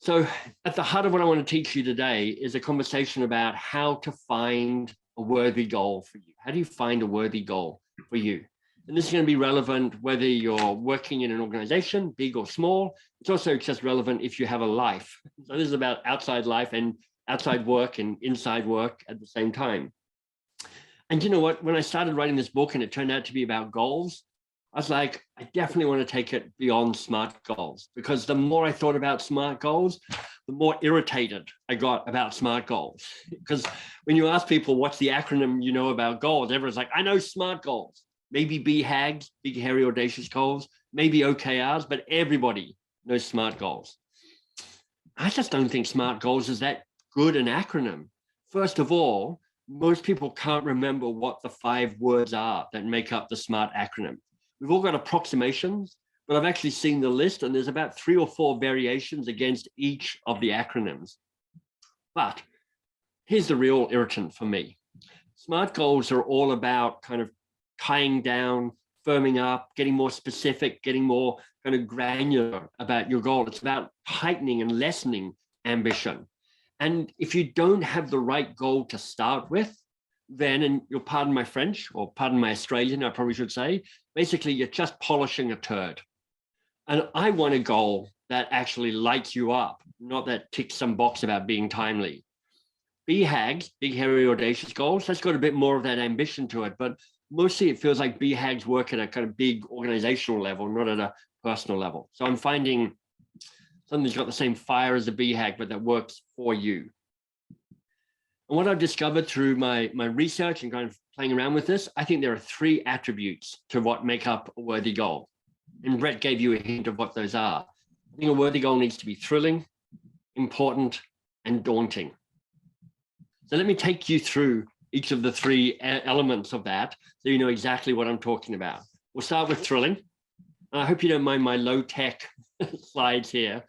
So at the heart of what I want to teach you today is a conversation about how to find a worthy goal for you. How do you find a worthy goal for you? And this is going to be relevant whether you're working in an organization, big or small. It's also just relevant if you have a life. So this is about outside life and outside work and inside work at the same time. And you know what? When I started writing this book and it turned out to be about goals, I was like, I definitely want to take it beyond SMART goals, because the more I thought about SMART goals, the more irritated I got about SMART goals. Because when you ask people, what's the acronym you know about goals? Everyone's like, I know SMART goals, maybe BHAGs, big, hairy, audacious goals, maybe OKRs, but everybody knows SMART goals. I just don't think SMART goals is that good an acronym. First of all, most people can't remember what the 5 words are that make up the SMART acronym. We've all got approximations, but I've actually seen the list and there's about 3 or 4 variations against each of the acronyms. But here's the real irritant for me. SMART goals are all about kind of tying down, firming up, getting more specific, getting more kind of granular about your goal. It's about heightening and lessening ambition. And if you don't have the right goal to start with, then, and you'll pardon my French, or pardon my Australian, I probably should say, basically you're just polishing a turd. And I want a goal that actually lights you up, not that ticks some box about being timely. BHAGs, big, hairy, audacious goals, that's got a bit more of that ambition to it, but mostly it feels like BHAGs work at a kind of big organizational level, not at a personal level. So I'm finding something that's got the same fire as a BHAG, but that works for you. And what I've discovered through my research and kind of playing around with this, I think there are 3 attributes to what make up a worthy goal. And Brett gave you a hint of what those are. I think a worthy goal needs to be thrilling, important, and daunting. So let me take you through each of the 3 elements of that so you know exactly what I'm talking about. We'll start with thrilling. And I hope you don't mind my low-tech slides here.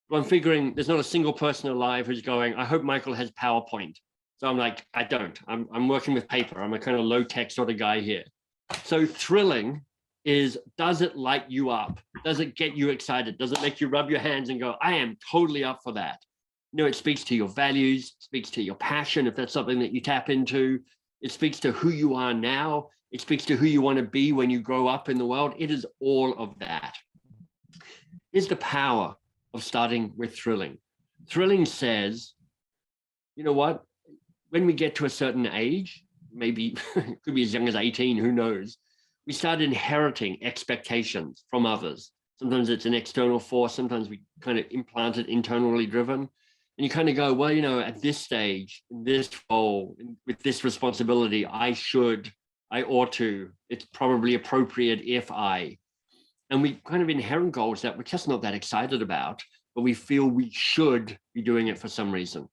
But I'm figuring there's not a single person alive who's going, I hope Michael has PowerPoint. So I'm like, I don't. I'm working with paper. I'm a kind of low-tech sort of guy here. So thrilling is, does it light you up? Does it get you excited? Does it make you rub your hands and go, I am totally up for that? You know, it speaks to your values, speaks to your passion, if that's something that you tap into. It speaks to who you are now. It speaks to who you want to be when you grow up in the world. It is all of that. Here's the power of starting with thrilling. Thrilling says, you know what? When we get to a certain age, maybe it could be as young as 18, who knows, we start inheriting expectations from others. Sometimes it's an external force, sometimes we kind of implant it internally driven. And you kind of go, well, you know, at this stage, in this role, with this responsibility, I ought to, it's probably appropriate if I. And we kind of inherit goals that we're just not that excited about, but we feel we should be doing it for some reason.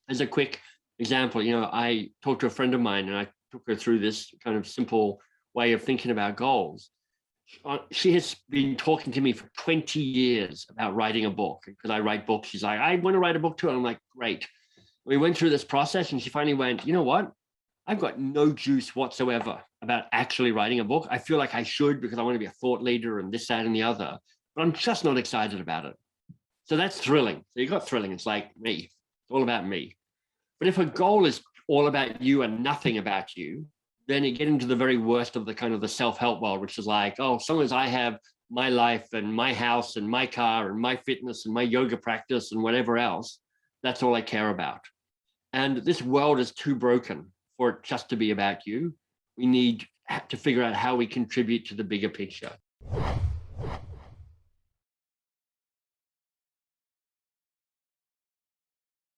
As a quick example, you know, I talked to a friend of mine and I took her through this kind of simple way of thinking about goals. She has been talking to me for 20 years about writing a book, because I write books. She's like, I want to write a book too. And I'm like, great. We went through this process and she finally went, you know what? I've got no juice whatsoever about actually writing a book. I feel like I should because I want to be a thought leader and this, that, and the other, but I'm just not excited about it. So that's thrilling. So you got thrilling. It's like me. It's all about me. But if a goal is all about you and nothing about you, then you get into the very worst of the kind of the self-help world, which is like, oh, as long as I have my life and my house and my car and my fitness and my yoga practice and whatever else, that's all I care about. And this world is too broken for it just to be about you. We need to figure out how we contribute to the bigger picture.